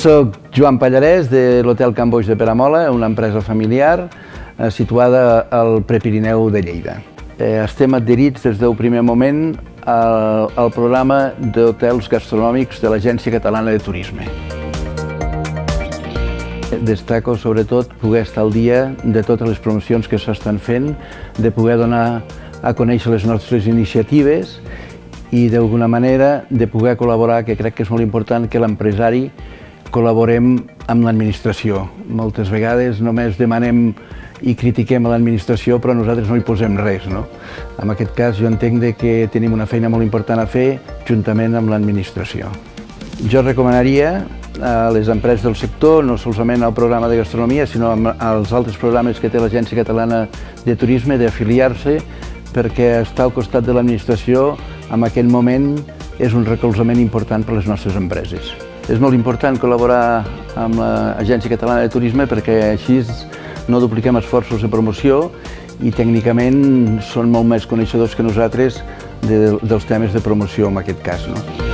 Soc Joan Pallarès, de l'Hotel Can Boix de Peramola, una empresa familiar situada al Prepirineu de Lleida. Estem adherits des del primer moment al programa d'hotels gastronòmics de l'Agència Catalana de Turisme. Destaco sobretot poder estar al dia de totes les promocions que s'estan fent, de poder donar a conèixer les nostres iniciatives i d'alguna manera de poder col·laborar, que crec que és molt important que l'empresari col·laborem amb l'administració. Moltes vegades només demanem i critiquem a l'administració, però nosaltres no hi posem res, no? En aquest cas jo entenc que tenim una feina molt important a fer juntament amb l'administració. Jo recomanaria a les empreses del sector, no solament al programa de gastronomia, sinó als altres programes que té l'Agència Catalana de Turisme, d'afiliar-se, perquè estar al costat de l'administració en aquest moment és un recolzament important per a les nostres empreses. És molt important col·laborar amb l'Agència Catalana de Turisme perquè així no dupliquem esforços de promoció i tècnicament són molt més coneixedors que nosaltres dels temes de promoció en aquest cas, no?